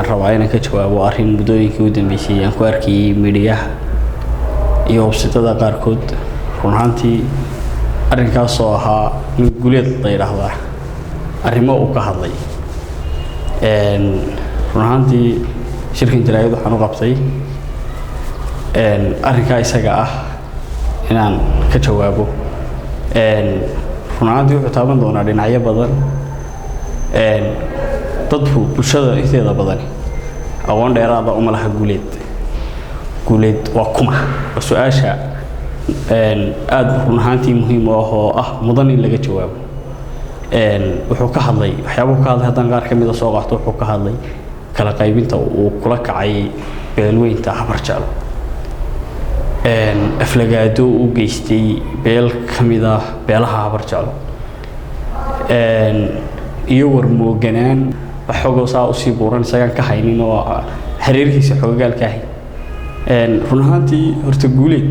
waxaan rabaa inaan ka jawaabo arrin muddooyinkii u dambeysay aan ku arkay midiyaha iyo website-ada qaarkood run ahaantii arrinkaas oo ahaa in guuleed la yiraahdo arrimo uu ka hadlay run ahaantii shirkan jaraa'id waxaan u qabtay arrinka isaga ah inaan ka jawaabo run ahaantii wuxuu taaban doonaa dhinacyo badan dadku bulshada inteeda badan aqoon dheeraada uma laha guuleed waa kuma su'aasha aad run ahaantii muhiim oo ah mudan in laga jawaabo wuxuu ka hadlay waxyaabo ka hadlay haddaan qaar kamid ah soo qaato wuxuu ka hadlay kala qaybinta uu kula kacay beelweynta Habarjeclo aflagaado u geystay beel kamid ah beelaha Habarjeclo iyo warmooganaan waxooga saa u sii buuran isagaan ka haynin oo xiriirkiisa xoogaalka ah run ahaantii horta guuleed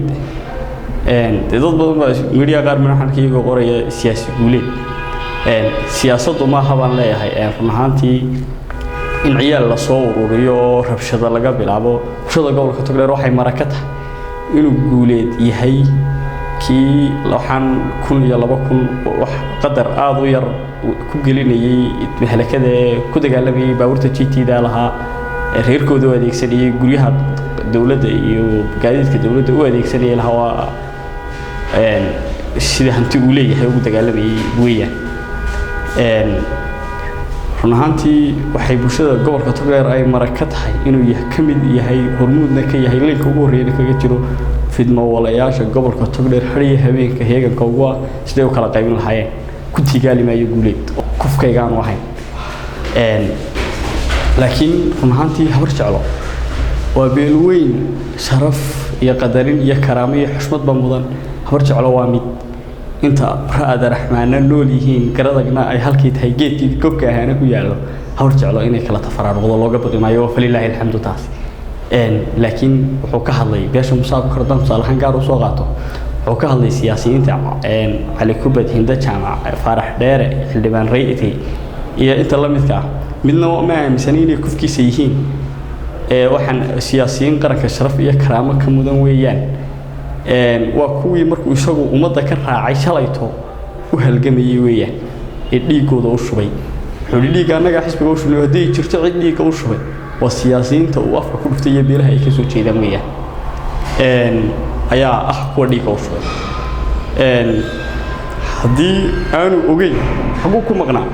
dad badan baa media qaar manaxan kiyagoo qoraya siyaasi guuleed siyaasaddu ma habaan leeyahay run ahaantii in ciyaal la soo ururiyo rabshada laga bilaabo bulshada gobolka Togdheer waxay maraka tahay inuu guuleed yahay kii waxaan 2000 wax qadar aad u yar ku gelinayay mahalakada ku dagaalamay baaburta GT-da lahaa reerkooda u adeegsanayay guryaha dawladda iyo gaadiidka dawladda u adeegsanayay lahaa sida hanti uu leeyahay ugu dagaalamay weeyaan run ahaantii waxay bulshada gobolka Togdheer ay maraka tahay inuu yahay kamid yahay hormuudna ka yahay linka ugu horeeyay kaga jiro fidmo walayaasha gobolka Togdheer xariya habeenka heeganka ugu sidoo kala qaybin lahaayeen ku tigaalimayo guuleed qofkaygaan wahayn laakiin run ahaantii Habarjeclo waa beelweyn sharaf iyo qadarin iyo karaamo iyo xushmad mudan Habarjeclo waa mid inta raad raxmaana nool yihiin garadagna ay halkii tahay geedkii gobka ahaana ku yaalo Habarjeclo inay kala tafaraaruqdo looga baqimaayo falilaahi alxamdu taas laakiin wuxuu ka hadlay beesha musaab kardan salahan gaar u soo qaato wuxuu ka hadlay siyaasiyiinta Ali Kubad Hinda Jaamac Farax Dheere xildhibaan Ray'iti iyo inta la midka midna ma aaminsaneen inay kufkiisa yihiin waxaan siyaasiyiin qaranka sharaf iyo karaamo ka mudan weeyaan waa kuwii markuu isagu umada ka raacay shalayto u halgamayay weeyaan dhiigooda u shubay xulliga anaga xisbiga u shubay hadii jirto cid dhiiga u shubay waa siyaasiyiinta uu afka ku dhuftay beelaha ay ka soo jeedaan weeyaan ayaa kuwa dhiiga u shubay hadii aanu ogeyn xagu ku maqnaa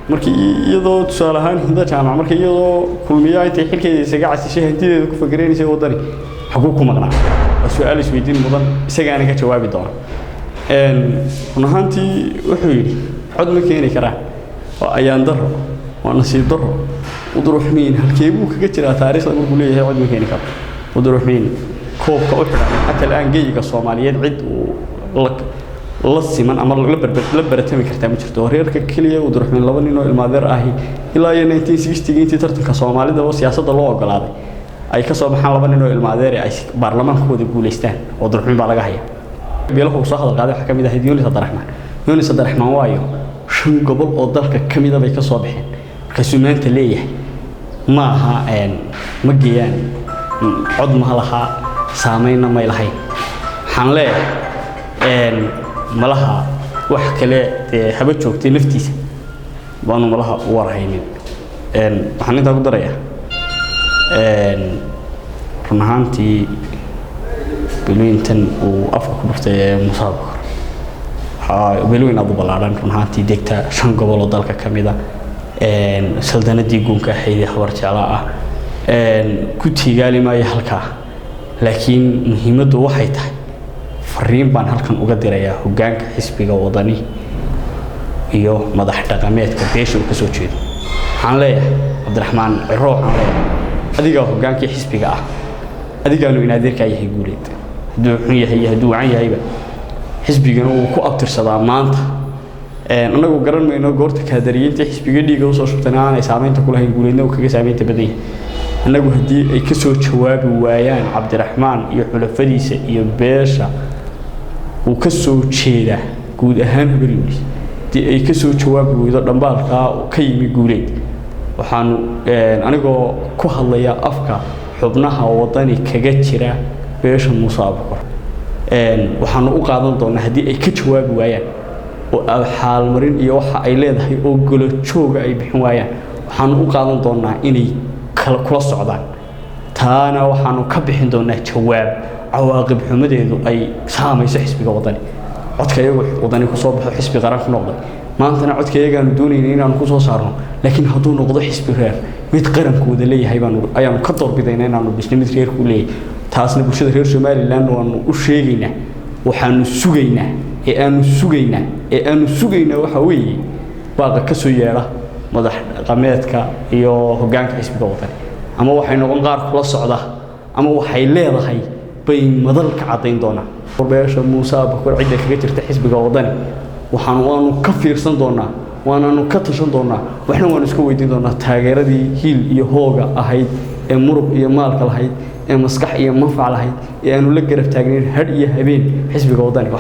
markii iyadoo tusaale ahaan Hinda Jaamac markii iyadoo kulmiyaa intay xilkeeda isaga casishay hantideeda ku fakareenaysa wadani xagu ku maqnaa su'aal isweydiin mudan isagaana ka jawaabi doona run ahaantii wuxuu yidhi cod ma keeni karaa waa ayaan daro waa nasiib daro udruxmiin halkee buu kaga jiraa taariikhda markuu leeyahay cod ma keeni karo udruxmiin koobka u xiran xataa aan geeyiga Soomaaliyeed cid la siman ama la baratami kartaa ma jirto reerka kaliya udruxmiin laba nin oo ilmaadeer ahi ilaa 1960 intii tartanka Soomaalida oo siyaasadda loo ogolaaday ay ka soo baxaan laba nin oo ilmaadeer ay baarlamaankooda guuleystaan oo durxmin baa laga hayaa beelaha soo hadal qaaday waxa kamid ah Yunis Abdiraxmaan waayo shan gobol oo dalka kamid ah bay ka soo baxeen marka suumaanta leeyahay ma aha ma geeyaan cod ma laha saameeyna ma lahayn waxaan leeyahay malaha wax kale haba joogtay naftiisa baanu malaha u warhaynin waxaan inta ku darayaa run ahaantii beelweyntan uu afka ku dhuftay musaab beelweyn aad u ballaaran run ahaantii degta 5 gobol oo dalka kamid ah saldanadii guunka ahayd Habarjeclo ah ku tigaalimayo halka laakiin muhiimaddu waxay tahay fariin baan halkan uga dirayaa hoggaanka xisbiga wadani iyo madax dhaqameedka beesha ka soo jeedo waxaan leeyahay Abdiraxmaan Ciro waxaan leeyahay adiga hogaankii xisbiga ah adigaanu in adeerka yahay guuleed haduu xun yahay haduu aan yahayba xisbigana uu ku abtirsadaa maanta anagu garan mayno goorta kaadariyiinta xisbiga dhiiga u soo shubtanaan ay saameynta ku lahayn guuleedna uu kaga saameynta badan anagu hadii ay ka soo jawaabi waayaan Cabdiraxmaan iyo xulafadiisa iyo beesha uu ka soo jeeda guud ahaan Habarjeclo dii ay ka soo jawaabi waydo dambaalka ka yimi guuleed waxaanu anigoo ku hadlaya afka xubnaha wadani kaga jira beesha Muuse Abukar waxaanu u qaadan doonaa haddii ay ka jawaabi waayaan oo xaal marin iyo waxa ay leedahay oo golo jooga ay bixin waayaan waxaanu u qaadan doonaa inay kula socdaan taana waxaanu ka bixin doonaa jawaab cawaaqib xumadeedu ay saamayso xisbiga wadani codkayagu wadani ku soo baxo xisbi qaran ku noqday maantana codkayagaan doonayna inaan ku soo saarno laakiin hadduu noqdo xisbi reer mid qarankooda leeyahay ayaanu ka doorbidayna inaanu dhisno mid reer ku leeyahay taasna bulshada reer Somaliland waanu u sheegaynaa waxaanu sugaynaa waxa weeye baaqa ka soo yeera madax dhaqameedka iyo hoggaanka xisbiga wadani ama waxay noqon qaar kula socda ama waxay leedahay bay madal ka cadeyn doonaa beesha Muuse Abukar cid kaga jirta xisbiga wadani waanu ka fiirsan doonaa waanu ka tashan doonaa waxna waanu iska weydiin doonaa taageeradii hiil iyo hooga ahayd ee muruq iyo maalka lahayd ee maskax iyo manfac lahayd ee aanu la garab taagnayn had iyo habeen xisbiga wadani